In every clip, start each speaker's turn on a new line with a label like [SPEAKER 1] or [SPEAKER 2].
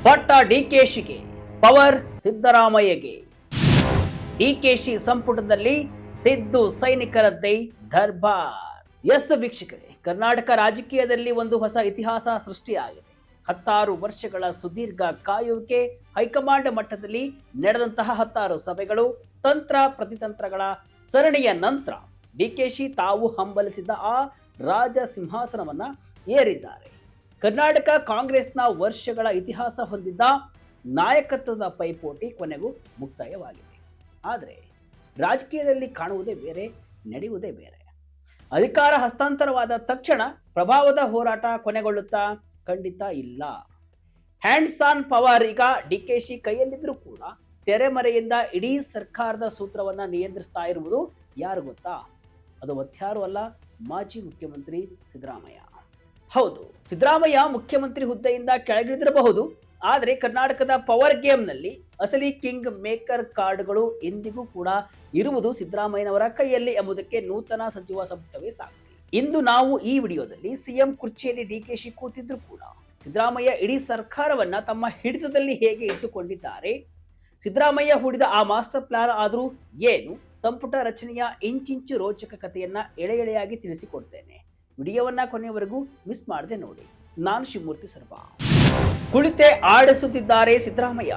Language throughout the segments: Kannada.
[SPEAKER 1] ಪಟ್ಟ ಡಿಕೆಶಿಗೆ, ಪವರ್ ಸಿದ್ದರಾಮಯ್ಯಗೆ. ಡಿಕೆಶಿ ಸಂಪುಟದಲ್ಲಿ ಸಿದ್ದು ಸೈನಿಕರದ್ದೇ ದರ್ಬಾರ್. ಎಸ್ ವೀಕ್ಷಕರೇ, ಕರ್ನಾಟಕ ರಾಜಕೀಯದಲ್ಲಿ ಒಂದು ಹೊಸ ಇತಿಹಾಸ ಸೃಷ್ಟಿಯಾಗಿದೆ. 16 ವರ್ಷಗಳ ಸುದೀರ್ಘ ಕಾಯುವಿಕೆ, ಹೈಕಮಾಂಡ್ ಮಟ್ಟದಲ್ಲಿ ನಡೆದಂತಹ 16 ಸಭೆಗಳು, ತಂತ್ರ ಪ್ರತಿತಂತ್ರಗಳ ಸರಣಿಯ ನಂತರ ಡಿಕೆಶಿ ತಾವು ಹಂಬಲಿಸಿದ್ದ ಆ ರಾಜ ಸಿಂಹಾಸನವನ್ನ ಏರಿದ್ದಾರೆ. ಕರ್ನಾಟಕ ಕಾಂಗ್ರೆಸ್ನ ವರ್ಷಗಳ ಇತಿಹಾಸ ಹೊಂದಿದ್ದ ನಾಯಕತ್ವದ ಪೈಪೋಟಿ ಕೊನೆಗೂ ಮುಕ್ತಾಯವಾಗಿದೆ. ಆದರೆ ರಾಜಕೀಯದಲ್ಲಿ ಕಾಣುವುದೇ ಬೇರೆ, ನಡೆಯುವುದೇ ಬೇರೆ. ಅಧಿಕಾರ ಹಸ್ತಾಂತರವಾದ ತಕ್ಷಣ ಪ್ರಭಾವದ ಹೋರಾಟ ಕೊನೆಗೊಳ್ಳುತ್ತಾ? ಖಂಡಿತ ಇಲ್ಲ. ಹ್ಯಾಂಡ್ಸ್ ಆನ್ ಪವರ್ ಈಗ ಡಿಕೆಶಿ ಕೈಯಲ್ಲಿದ್ರೂ ಕೂಡ ತೆರೆಮರೆಯಿಂದ ಇಡೀ ಸರ್ಕಾರದ ಸೂತ್ರವನ್ನ ನಿಯಂತ್ರಿಸ್ತಾ ಇರುವುದು ಯಾರು ಗೊತ್ತಾ? ಅದು ಮತ್ಯಾರು ಅಲ್ಲ, ಮಾಜಿ ಮುಖ್ಯಮಂತ್ರಿ ಸಿದ್ದರಾಮಯ್ಯ. ಹೌದು, ಸಿದ್ದರಾಮಯ್ಯ ಮುಖ್ಯಮಂತ್ರಿ ಹುದ್ದೆಯಿಂದ ಕೆಳಗಿಳಿದಿರಬಹುದು, ಆದರೆ ಕರ್ನಾಟಕದ ಪವರ್ ಗೇಮ್ನಲ್ಲಿ ಅಸಲಿ ಕಿಂಗ್ ಮೇಕರ್ ಕಾರ್ಡ್ಗಳು ಎಂದಿಗೂ ಕೂಡ ಇರುವುದು ಸಿದ್ದರಾಮಯ್ಯನವರ ಕೈಯಲ್ಲಿ ಎಂಬುದಕ್ಕೆ ನೂತನ ಸಚಿವ ಸಂಪುಟವೇ ಸಾಕ್ಷಿ. ಇಂದು ನಾವು ಈ ವಿಡಿಯೋದಲ್ಲಿ ಸಿಎಂ ಕುರ್ಚಿಯಲ್ಲಿ ಡಿಕೆಶಿ ಕೂತಿದ್ರು ಕೂಡ ಸಿದ್ದರಾಮಯ್ಯ ಇಡೀ ಸರ್ಕಾರವನ್ನ ತಮ್ಮ ಹಿಡಿತದಲ್ಲಿ ಹೇಗೆ ಇಟ್ಟುಕೊಂಡಿದ್ದಾರೆ, ಸಿದ್ದರಾಮಯ್ಯ ಹೂಡಿದ ಆ ಮಾಸ್ಟರ್ ಪ್ಲಾನ್ ಆದರೂ ಏನು, ಸಂಪುಟ ರಚನೆಯ ಇಂಚಿಂಚು ರೋಚಕ ಕಥೆಯನ್ನ ಎಳೆಯಾಗಿ ತಿಳಿಸಿಕೊಡ್ತೇನೆ. ವಿಡಿಯೋವನ್ನ ಕೊನೆಯವರೆಗೂ ಮಿಸ್ ಮಾಡದೆ ನೋಡಿ. ನಾನು ಶಿವಮೂರ್ತಿ ಸರ್ವಾ. ಕುಳಿತೆ ಆಡಿಸುತ್ತಿದ್ದಾರೆ ಸಿದ್ದರಾಮಯ್ಯ.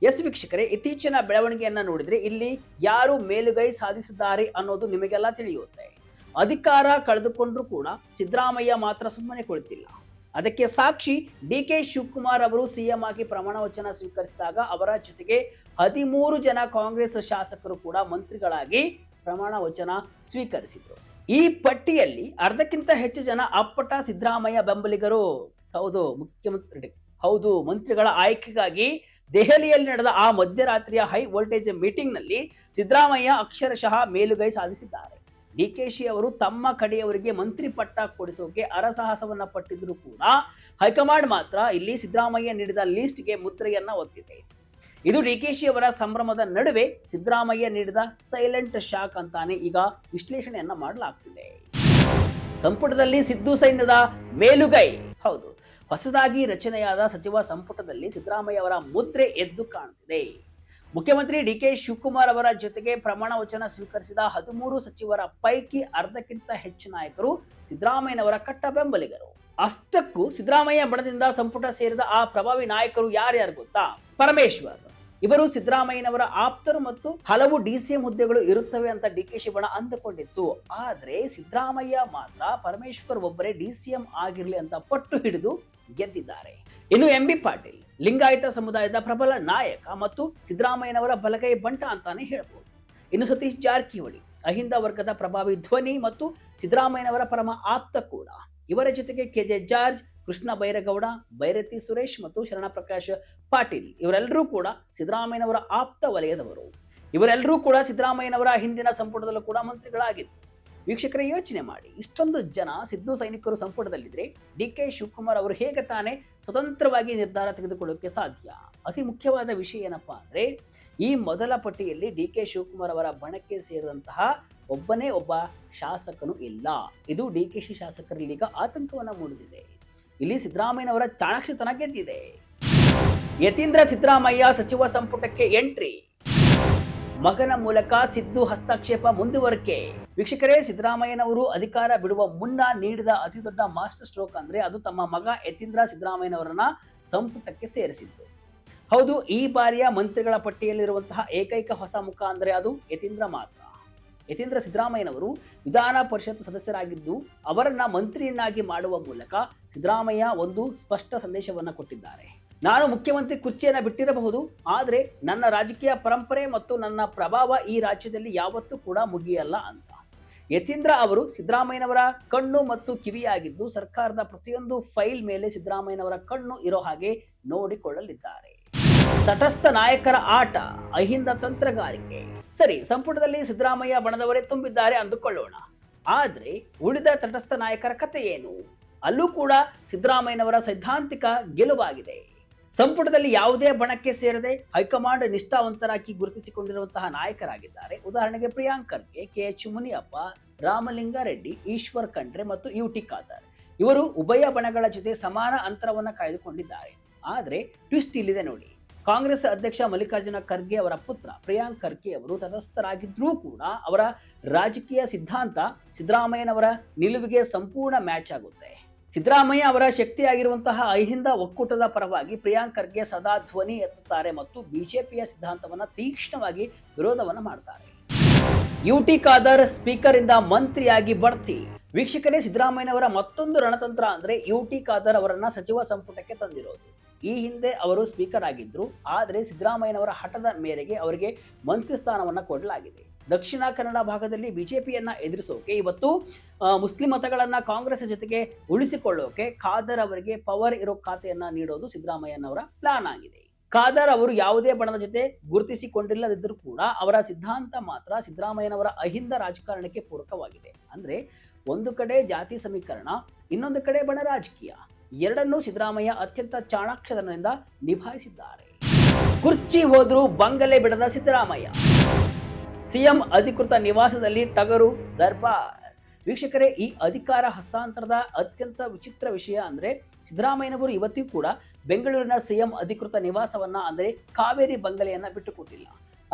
[SPEAKER 1] ಎಸ್ ವೀಕ್ಷಕರೇ, ಇತ್ತೀಚಿನ ಬೆಳವಣಿಗೆಯನ್ನ ನೋಡಿದ್ರೆ ಇಲ್ಲಿ ಯಾರು ಮೇಲುಗೈ ಸಾಧಿಸಿದ್ದಾರೆ ಅನ್ನೋದು ನಿಮಗೆಲ್ಲ ತಿಳಿಯುತ್ತೆ. ಅಧಿಕಾರ ಕಳೆದುಕೊಂಡ್ರು ಕೂಡ ಸಿದ್ದರಾಮಯ್ಯ ಮಾತ್ರ ಸುಮ್ಮನೆ ಕುಳಿತಿಲ್ಲ. ಅದಕ್ಕೆ ಸಾಕ್ಷಿ ಡಿಕೆ ಶಿವಕುಮಾರ್ ಅವರು ಸಿಎಂ ಆಗಿ ಪ್ರಮಾಣ ವಚನ ಸ್ವೀಕರಿಸಿದಾಗ ಅವರ ಜೊತೆಗೆ 13 ಜನ ಕಾಂಗ್ರೆಸ್ ಶಾಸಕರು ಕೂಡ ಮಂತ್ರಿಗಳಾಗಿ ಪ್ರಮಾಣ ವಚನ ಸ್ವೀಕರಿಸಿದ್ರು. ಈ ಪಟ್ಟಿಯಲ್ಲಿ ಅರ್ಧಕ್ಕಿಂತ ಹೆಚ್ಚು ಜನ ಅಪ್ಪಟ ಸಿದ್ದರಾಮಯ್ಯ ಬೆಂಬಲಿಗರು. ಹೌದು, ಮಂತ್ರಿಗಳ ಆಯ್ಕೆಗಾಗಿ ದೆಹಲಿಯಲ್ಲಿ ನಡೆದ ಆ ಮಧ್ಯರಾತ್ರಿಯ ಹೈ ವೋಲ್ಟೇಜ್ ಮೀಟಿಂಗ್ ನಲ್ಲಿ ಸಿದ್ದರಾಮಯ್ಯ ಅಕ್ಷರಶಃ ಮೇಲುಗೈ ಸಾಧಿಸಿದ್ದಾರೆ. ಡಿಕೆಶಿ ಅವರು ತಮ್ಮ ಕಡೆಯವರಿಗೆ ಮಂತ್ರಿ ಪಟ್ಟ ಕೊಡಿಸೋಕೆ ಅರಸಾಹಸವನ್ನ ಪಟ್ಟಿದ್ರು ಕೂಡ ಹೈಕಮಾಂಡ್ ಮಾತ್ರ ಇಲ್ಲಿ ಸಿದ್ದರಾಮಯ್ಯ ನೀಡಿದ ಲಿಸ್ಟ್ಗೆ ಮುದ್ರೆಯನ್ನ ಒತ್ತಿದೆ. ಇದು ಡಿಕೆಶಿ ಅವರ ಸಂಭ್ರಮದ ನಡುವೆ ಸಿದ್ದರಾಮಯ್ಯ ನೀಡಿದ ಸೈಲೆಂಟ್ ಶಾಕ್ ಅಂತಾನೆ ಈಗ ವಿಶ್ಲೇಷಣೆಯನ್ನ ಮಾಡಲಾಗ್ತಿದೆ. ಸಂಪುಟದಲ್ಲಿ ಸಿದ್ದು ಸೈನ್ಯದ ಮೇಲುಗೈ. ಹೌದು, ಹೊಸದಾಗಿ ರಚನೆಯಾದ ಸಚಿವ ಸಂಪುಟದಲ್ಲಿ ಸಿದ್ದರಾಮಯ್ಯ ಅವರ ಮುದ್ರೆ ಎದ್ದು ಕಾಣುತ್ತಿದೆ. ಮುಖ್ಯಮಂತ್ರಿ ಡಿಕೆ ಶಿವಕುಮಾರ್ ಅವರ ಜೊತೆಗೆ ಪ್ರಮಾಣ ವಚನ ಸ್ವೀಕರಿಸಿದ 13 ಸಚಿವರ ಪೈಕಿ ಅರ್ಧಕ್ಕಿಂತ ಹೆಚ್ಚು ನಾಯಕರು ಸಿದ್ದರಾಮಯ್ಯನವರ ಕಟ್ಟ ಬೆಂಬಲಿಗರು. ಅಷ್ಟಕ್ಕೂ ಸಿದ್ದರಾಮಯ್ಯ ಬಣದಿಂದ ಸಂಪುಟ ಸೇರಿದ ಆ ಪ್ರಭಾವಿ ನಾಯಕರು ಯಾರ್ಯಾರು ಗೊತ್ತಾ? ಪರಮೇಶ್ವರ್. ಇವರು ಸಿದ್ದರಾಮಯ್ಯನವರ ಆಪ್ತರು ಮತ್ತು ಹಲವು ಡಿಸಿಎಂ ಹುದ್ದೆಗಳು ಇರುತ್ತವೆ ಅಂತ ಡಿಕೆಶಿ ಬಣ ಅಂದುಕೊಂಡಿತ್ತು. ಆದ್ರೆ ಸಿದ್ದರಾಮಯ್ಯ ಮಾತ್ರ ಪರಮೇಶ್ವರ್ ಒಬ್ಬರೇ ಡಿಸಿಎಂ ಆಗಿರ್ಲಿ ಅಂತ ಪಟ್ಟು ಹಿಡಿದು ಗೆದ್ದಿದ್ದಾರೆ. ಇನ್ನು ಎಂಬಿ ಪಾಟೀಲ್ ಲಿಂಗಾಯತ ಸಮುದಾಯದ ಪ್ರಬಲ ನಾಯಕ ಮತ್ತು ಸಿದ್ದರಾಮಯ್ಯನವರ ಬಲಗೈ ಬಂಟ ಅಂತಾನೆ ಹೇಳಬಹುದು. ಇನ್ನು ಸತೀಶ್ ಜಾರಕಿಹೊಳಿ ಅಹಿಂದ ವರ್ಗದ ಪ್ರಭಾವಿ ಧ್ವನಿ ಮತ್ತು ಸಿದ್ದರಾಮಯ್ಯನವರ ಪರಮ ಆಪ್ತ ಕೂಡ. ಇವರ ಜೊತೆಗೆ ಕೆಜೆ ಜಾರ್ಜ್, ಕೃಷ್ಣ ಬೈರೇಗೌಡ, ಬೈರತಿ ಸುರೇಶ್ ಮತ್ತು ಶರಣಪ್ರಕಾಶ್ ಪಾಟೀಲ್ ಇವರೆಲ್ಲರೂ ಕೂಡ ಸಿದ್ದರಾಮಯ್ಯನವರ ಆಪ್ತ ವಲಯದವರು. ಇವರೆಲ್ಲರೂ ಕೂಡ ಸಿದ್ದರಾಮಯ್ಯನವರ ಹಿಂದಿನ ಸಂಪುಟದಲ್ಲೂ ಕೂಡ ಮಂತ್ರಿಗಳಾಗಿದ್ದರು. ವೀಕ್ಷಕರೇ, ಯೋಚನೆ ಮಾಡಿ, ಇಷ್ಟೊಂದು ಜನ ಸಿದ್ದು ಸೈನಿಕರು ಸಂಪುಟದಲ್ಲಿದ್ರೆ ಡಿಕೆ ಶಿವಕುಮಾರ್ ಅವರು ಹೇಗೆ ತಾನೇ ಸ್ವತಂತ್ರವಾಗಿ ನಿರ್ಧಾರ ತೆಗೆದುಕೊಳ್ಳೋಕೆ ಸಾಧ್ಯ? ಅತಿ ಮುಖ್ಯವಾದ ವಿಷಯ ಏನಪ್ಪಾ ಅಂದ್ರೆ, ಈ ಮೊದಲ ಪಟ್ಟಿಯಲ್ಲಿ ಡಿಕೆ ಶಿವಕುಮಾರ್ ಅವರ ಬಣಕ್ಕೆ ಸೇರಿದಂತಹ ಒಬ್ಬನೇ ಒಬ್ಬ ಶಾಸಕನು ಇಲ್ಲ. ಇದು ಡಿಕೆಶಿ ಶಾಸಕರಲ್ಲಿ ಈಗ ಆತಂಕವನ್ನ ಮೂಡಿಸಿದೆ. ಇಲ್ಲಿ ಸಿದ್ದರಾಮಯ್ಯನವರ ಚಾಣಾಕ್ಷತನ ಗೆದ್ದಿದೆ. ಯತೀಂದ್ರ ಸಿದ್ದರಾಮಯ್ಯ ಸಚಿವ ಸಂಪುಟಕ್ಕೆ ಎಂಟ್ರಿ. ಮಗನ ಮೂಲಕ ಸಿದ್ದು ಹಸ್ತಕ್ಷೇಪ ಮುಂದುವರಿಕೆ. ವೀಕ್ಷಕರೇ, ಸಿದ್ದರಾಮಯ್ಯನವರು ಅಧಿಕಾರ ಬಿಡುವ ಮುನ್ನ ನೀಡಿದ ಅತಿ ದೊಡ್ಡ ಮಾಸ್ಟರ್ ಸ್ಟ್ರೋಕ್ ಅಂದ್ರೆ ಅದು ತಮ್ಮ ಮಗ ಯತೀಂದ್ರ ಸಿದ್ದರಾಮಯ್ಯನವರನ್ನ ಸಂಪುಟಕ್ಕೆ ಸೇರಿಸಿದ್ದು. ಹೌದು, ಈ ಬಾರಿಯ ಮಂತ್ರಿಗಳ ಪಟ್ಟಿಯಲ್ಲಿರುವಂತಹ ಏಕೈಕ ಹೊಸ ಮುಖ ಅಂದ್ರೆ ಅದು ಯತೀಂದ್ರ ಮಾತ್ರ. ಯತೀಂದ್ರ ಸಿದ್ದರಾಮಯ್ಯನವರು ವಿಧಾನ ಪರಿಷತ್ ಸದಸ್ಯರಾಗಿದ್ದು ಅವರನ್ನ ಮಂತ್ರಿಯನ್ನಾಗಿ ಮಾಡುವ ಮೂಲಕ ಸಿದ್ದರಾಮಯ್ಯ ಒಂದು ಸ್ಪಷ್ಟ ಸಂದೇಶವನ್ನ ಕೊಟ್ಟಿದ್ದಾರೆ. ನಾನು ಮುಖ್ಯಮಂತ್ರಿ ಕುರ್ಚಿಯನ್ನ ಬಿಟ್ಟಿರಬಹುದು, ಆದರೆ ನನ್ನ ರಾಜಕೀಯ ಪರಂಪರೆ ಮತ್ತು ನನ್ನ ಪ್ರಭಾವ ಈ ರಾಜ್ಯದಲ್ಲಿ ಯಾವತ್ತೂ ಕೂಡ ಮುಗಿಯಲ್ಲ ಅಂತ. ಯತೀಂದ್ರ ಅವರು ಸಿದ್ದರಾಮಯ್ಯನವರ ಕಣ್ಣು ಮತ್ತು ಕಿವಿಯಾಗಿದ್ದು ಸರ್ಕಾರದ ಪ್ರತಿಯೊಂದು ಫೈಲ್ ಮೇಲೆ ಸಿದ್ದರಾಮಯ್ಯನವರ ಕಣ್ಣು ಇರೋ ಹಾಗೆ ನೋಡಿಕೊಳ್ಳಲಿದ್ದಾರೆ. ತಟಸ್ಥ ನಾಯಕರ ಆಟ, ಅಹಿಂದ ತಂತ್ರಗಾರಿಕೆ. ಸರಿ, ಸಂಪುಟದಲ್ಲಿ ಸಿದ್ದರಾಮಯ್ಯ ಬಣದವರೇ ತುಂಬಿದ್ದಾರೆ ಅಂದುಕೊಳ್ಳೋಣ. ಆದ್ರೆ ಉಳಿದ ತಟಸ್ಥ ನಾಯಕರ ಕಥೆ ಏನು? ಅಲ್ಲೂ ಕೂಡ ಸಿದ್ದರಾಮಯ್ಯನವರ ಸೈದ್ಧಾಂತಿಕ ಗೆಲುವಾಗಿದೆ. ಸಂಪುಟದಲ್ಲಿ ಯಾವುದೇ ಬಣಕ್ಕೆ ಸೇರದೆ ಹೈಕಮಾಂಡ್ ನಿಷ್ಠಾವಂತರಾಗಿ ಗುರುತಿಸಿಕೊಂಡಿರುವಂತಹ ನಾಯಕರಾಗಿದ್ದಾರೆ. ಉದಾಹರಣೆಗೆ ಪ್ರಿಯಾಂಕ್ ಖರ್ಗೆ, ಕೆಎಚ್ ಮುನಿಯಪ್ಪ, ರಾಮಲಿಂಗಾರೆಡ್ಡಿ, ಈಶ್ವರ್ ಖಂಡ್ರೆ ಮತ್ತು ಯುಟಿ ಖಾದರ್. ಇವರು ಉಭಯ ಬಣಗಳ ಜೊತೆ ಸಮಾನ ಅಂತರವನ್ನು ಕಾಯ್ದುಕೊಂಡಿದ್ದಾರೆ. ಆದ್ರೆ ಟ್ವಿಸ್ಟ್ ಇಲ್ಲಿದೆ ನೋಡಿ. ಕಾಂಗ್ರೆಸ್ ಅಧ್ಯಕ್ಷ ಮಲ್ಲಿಕಾರ್ಜುನ ಖರ್ಗೆ ಅವರ ಪುತ್ರ ಪ್ರಿಯಾಂಕ್ ಖರ್ಗೆ ಅವರು ತಟಸ್ಥರಾಗಿದ್ರೂ ಕೂಡ ಅವರ ರಾಜಕೀಯ ಸಿದ್ಧಾಂತ ಸಿದ್ದರಾಮಯ್ಯನವರ ನಿಲುವಿಗೆ ಸಂಪೂರ್ಣ ಮ್ಯಾಚ್ ಆಗುತ್ತೆ. ಸಿದ್ದರಾಮಯ್ಯ ಅವರ ಶಕ್ತಿಯಾಗಿರುವಂತಹ ಅಹಿಂದ ಒಕ್ಕೂಟದ ಪರವಾಗಿ ಪ್ರಿಯಾಂಕ್ ಖರ್ಗೆ ಸದಾ ಧ್ವನಿ ಎತ್ತುತ್ತಾರೆ ಮತ್ತು ಬಿಜೆಪಿಯ ಸಿದ್ಧಾಂತವನ್ನ ತೀಕ್ಷ್ಣವಾಗಿ ವಿರೋಧವನ್ನ ಮಾಡ್ತಾರೆ. ಯುಟಿ ಖಾದರ್ ಸ್ಪೀಕರ್ ಇಂದ ಮಂತ್ರಿಯಾಗಿ ಬಡ್ತಿ. ವೀಕ್ಷಕರೇ, ಸಿದ್ದರಾಮಯ್ಯನವರ ಮತ್ತೊಂದು ರಣತಂತ್ರ ಅಂದ್ರೆ ಯುಟಿ ಖಾದರ್ ಅವರನ್ನ ಸಚಿವ ಸಂಪುಟಕ್ಕೆ ತಂದಿರೋದು. ಈ ಹಿಂದೆ ಅವರು ಸ್ಪೀಕರ್ ಆಗಿದ್ರು, ಆದರೆ ಸಿದ್ದರಾಮಯ್ಯನವರ ಹಠದ ಮೇರೆಗೆ ಅವರಿಗೆ ಮಂತ್ರಿ ಸ್ಥಾನವನ್ನ ಕೊಡಲಾಗಿದೆ. ದಕ್ಷಿಣ ಕನ್ನಡ ಭಾಗದಲ್ಲಿ ಬಿಜೆಪಿಯನ್ನ ಎದುರಿಸೋಕೆ ಇವತ್ತು ಮುಸ್ಲಿಂ ಮತಗಳನ್ನ ಕಾಂಗ್ರೆಸ್ ಜೊತೆಗೆ ಉಳಿಸಿಕೊಳ್ಳೋಕೆ ಖಾದರ್ ಅವರಿಗೆ ಪವರ್ ಇರೋ ಖಾತೆಯನ್ನ ನೀಡೋದು ಸಿದ್ದರಾಮಯ್ಯನವರ ಪ್ಲಾನ್ ಆಗಿದೆ. ಖಾದರ್ ಅವರು ಯಾವುದೇ ಬಣದ ಜೊತೆ ಗುರುತಿಸಿಕೊಂಡಿಲ್ಲದಿದ್ದರೂ ಕೂಡ ಅವರ ಸಿದ್ಧಾಂತ ಮಾತ್ರ ಸಿದ್ದರಾಮಯ್ಯನವರ ಅಹಿಂದ ರಾಜಕಾರಣಕ್ಕೆ ಪೂರಕವಾಗಿದೆ. ಅಂದ್ರೆ ಒಂದು ಕಡೆ ಜಾತಿ ಸಮೀಕರಣ, ಇನ್ನೊಂದು ಕಡೆ ಬಣ ರಾಜಕೀಯ, ಎರಡನ್ನೂ ಸಿದ್ದರಾಮಯ್ಯ ಅತ್ಯಂತ ಚಾಣಾಕ್ಷತನದಿಂದ ನಿಭಾಯಿಸಿದ್ದಾರೆ. ಕುರ್ಚಿ ಹೋದ್ರೂ ಬಂಗಲೆ ಬಿಡದ ಸಿದ್ದರಾಮಯ್ಯ. ಸಿಎಂ ಅಧಿಕೃತ ನಿವಾಸದಲ್ಲಿ ಟಗರು ದರ್ಬಾರ್. ವೀಕ್ಷಕರೇ, ಈ ಅಧಿಕಾರ ಹಸ್ತಾಂತರದ ಅತ್ಯಂತ ವಿಚಿತ್ರ ವಿಷಯ ಅಂದ್ರೆ ಸಿದ್ದರಾಮಯ್ಯನವರು ಇವತ್ತಿಗೂ ಕೂಡ ಬೆಂಗಳೂರಿನ ಸಿಎಂ ಅಧಿಕೃತ ನಿವಾಸವನ್ನ ಅಂದ್ರೆ ಕಾವೇರಿ ಬಂಗಲೆಯನ್ನ ಬಿಟ್ಟುಕೊಟ್ಟಿಲ್ಲ.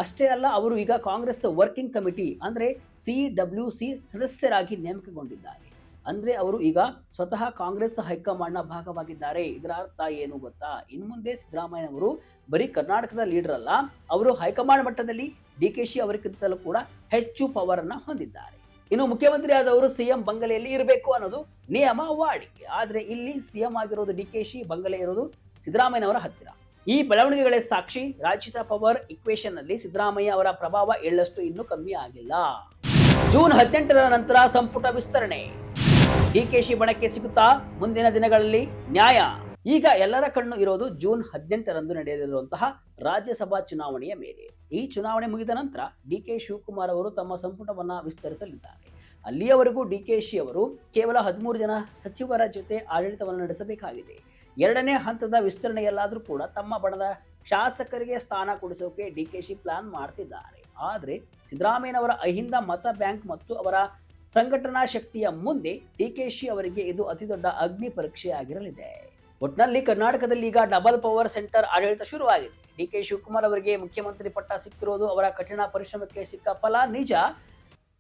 [SPEAKER 1] ಅಷ್ಟೇ ಅಲ್ಲ, ಅವರು ಈಗ ಕಾಂಗ್ರೆಸ್ ವರ್ಕಿಂಗ್ ಕಮಿಟಿ ಅಂದ್ರೆ CWC ಸದಸ್ಯರಾಗಿ ನೇಮಕಗೊಂಡಿದ್ದಾರೆ. ಅಂದ್ರೆ ಅವರು ಈಗ ಸ್ವತಃ ಕಾಂಗ್ರೆಸ್ ಹೈಕಮಾಂಡ್ನ ಭಾಗವಾಗಿದ್ದಾರೆ. ಇದರ ಅರ್ಥ ಏನು ಗೊತ್ತಾ? ಇನ್ನು ಮುಂದೆ ಸಿದ್ದರಾಮಯ್ಯನವರು ಬರೀ ಕರ್ನಾಟಕದ ಲೀಡರ್ ಅಲ್ಲ, ಅವರು ಹೈಕಮಾಂಡ್ ಮಟ್ಟದಲ್ಲಿ DKC ಅವರಿಗಿಂತಲೂ ಕೂಡ ಹೆಚ್ಚು ಪವರ್ ಅನ್ನ ಹೊಂದಿದ್ದಾರೆ. ಇನ್ನು ಮುಖ್ಯಮಂತ್ರಿ ಆದವರು ಸಿಎಂ ಬಂಗಲೆಯಲ್ಲಿ ಇರಬೇಕು ಅನ್ನೋದು ನಿಯಮ ವಾಡಿಕೆ. ಆದ್ರೆ ಇಲ್ಲಿ ಸಿಎಂ ಆಗಿರೋದು DKC, ಬಂಗಲೆ ಇರೋದು ಸಿದ್ದರಾಮಯ್ಯನವರ ಹತ್ತಿರ. ಈ ಬೆಳವಣಿಗೆಗಳೇ ಸಾಕ್ಷಿ. ರಾಜ್ಯದ ಪವರ್ ಇಕ್ವೇಶನ್ ನಲ್ಲಿ ಸಿದ್ದರಾಮಯ್ಯ ಅವರ ಪ್ರಭಾವ ಎಳ್ಳಷ್ಟು ಇನ್ನೂ ಕಮ್ಮಿ ಆಗಿಲ್ಲ. ಜೂನ್ 18ರ ನಂತರ ಸಂಪುಟ ವಿಸ್ತರಣೆ. DKC ಬಣಕ್ಕೆ ಸಿಗುತ್ತಾ ಮುಂದಿನ ದಿನಗಳಲ್ಲಿ ನ್ಯಾಯ? ಈಗ ಎಲ್ಲರ ಕಣ್ಣು ಇರೋದು ಜೂನ್ 18ರಂದು ನಡೆಯಲಿರುವಂತಹ ರಾಜ್ಯಸಭಾ ಚುನಾವಣೆಯ ಮೇಲೆ. ಈ ಚುನಾವಣೆ ಮುಗಿದ ನಂತರ DK ಶಿವಕುಮಾರ್ ಅವರು ತಮ್ಮ ಸಂಪುಟವನ್ನ ವಿಸ್ತರಿಸಲಿದ್ದಾರೆ. ಅಲ್ಲಿಯವರೆಗೂ DKC ಅವರು ಕೇವಲ 13 ಜನ ಸಚಿವರ ಜೊತೆ ಆಡಳಿತವನ್ನು ನಡೆಸಬೇಕಾಗಿದೆ. ಎರಡನೇ ಹಂತದ ವಿಸ್ತರಣೆಯಲ್ಲಾದರೂ ಕೂಡ ತಮ್ಮ ಬಣದ ಶಾಸಕರಿಗೆ ಸ್ಥಾನ ಕೊಡಿಸೋಕೆ DKC ಪ್ಲಾನ್ ಮಾಡ್ತಿದ್ದಾರೆ. ಆದ್ರೆ ಸಿದ್ದರಾಮಯ್ಯನವರ ಅಹಿಂದ ಮತ ಬ್ಯಾಂಕ್ ಮತ್ತು ಅವರ ಸಂಘಟನಾ ಶಕ್ತಿಯ ಮುಂದೆ DKC ಅವರಿಗೆ ಇದು ಅತಿದೊಡ್ಡ ಅಗ್ನಿ ಪರೀಕ್ಷೆ ಆಗಿರಲಿದೆ. ಒಟ್ನಲ್ಲಿ ಕರ್ನಾಟಕದಲ್ಲಿ ಈಗ ಡಬಲ್ ಪವರ್ ಸೆಂಟರ್ ಆಡಳಿತ ಶುರುವಾಗಿದೆ. DK ಶಿವಕುಮಾರ್ ಅವರಿಗೆ ಮುಖ್ಯಮಂತ್ರಿ ಪಟ್ಟ ಸಿಕ್ಕಿರೋದು ಅವರ ಕಠಿಣ ಪರಿಶ್ರಮಕ್ಕೆ ಸಿಕ್ಕ ಫಲ ನಿಜ.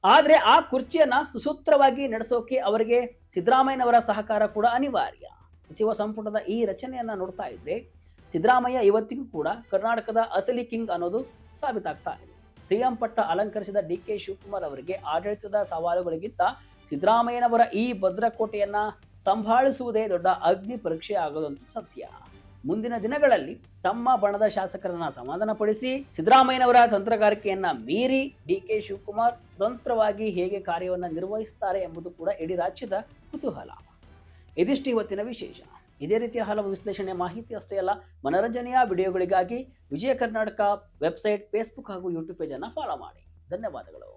[SPEAKER 1] ಆದ್ರೆ ಆ ಕುರ್ಚಿಯನ್ನ ಸುಸೂತ್ರವಾಗಿ ನಡೆಸೋಕೆ ಅವರಿಗೆ ಸಿದ್ದರಾಮಯ್ಯನವರ ಸಹಕಾರ ಕೂಡ ಅನಿವಾರ್ಯ. ಸಚಿವ ಸಂಪುಟದ ಈ ರಚನೆಯನ್ನ ನೋಡ್ತಾ ಇದ್ರೆ ಸಿದ್ದರಾಮಯ್ಯ ಇವತ್ತಿಗೂ ಕೂಡ ಕರ್ನಾಟಕದ ಅಸಲಿ ಕಿಂಗ್ ಅನ್ನೋದು ಸಾಬೀತಾಗ್ತಾ ಇದೆ. ಸಿಎಂ ಪಟ್ಟ ಅಲಂಕರಿಸಿದ DK ಶಿವಕುಮಾರ್ ಅವರಿಗೆ ಆಡಳಿತದ ಸವಾಲುಗಳಿಗಿಂತ ಸಿದ್ದರಾಮಯ್ಯನವರ ಈ ಭದ್ರಕೋಟೆಯನ್ನ ಸಂಭಾಳಿಸುವುದೇ ದೊಡ್ಡ ಅಗ್ನಿ ಪರೀಕ್ಷೆ ಆಗೋದಂತೂ ಸತ್ಯ. ಮುಂದಿನ ದಿನಗಳಲ್ಲಿ ತಮ್ಮ ಬಣದ ಶಾಸಕರನ್ನ ಸಮಾಧಾನಪಡಿಸಿ ಸಿದ್ದರಾಮಯ್ಯನವರ ತಂತ್ರಗಾರಿಕೆಯನ್ನ ಮೀರಿ DK ಶಿವಕುಮಾರ್ ಸ್ವತಂತ್ರವಾಗಿ ಹೇಗೆ ಕಾರ್ಯವನ್ನ ನಿರ್ವಹಿಸುತ್ತಾರೆ ಎಂಬುದು ಕೂಡ ಇಡೀ ರಾಜ್ಯದ ಕುತೂಹಲ. ಇದಿಷ್ಟು ಇವತ್ತಿನ ವಿಶೇಷ. ಇದೇ ರೀತಿಯ ಹಲವು ವಿಶ್ಲೇಷಣೆ ಮಾಹಿತಿ ಅಷ್ಟೇ ಅಲ್ಲ, ಮನರಂಜನೆಯ ವಿಡಿಯೋಗಳಿಗಾಗಿ ವಿಜಯ ಕರ್ನಾಟಕ ವೆಬ್ಸೈಟ್, ಫೇಸ್ಬುಕ್ ಹಾಗೂ ಯೂಟ್ಯೂಬ್ ಪೇಜ್ ಅನ್ನು ಫಾಲೋ ಮಾಡಿ. ಧನ್ಯವಾದಗಳು.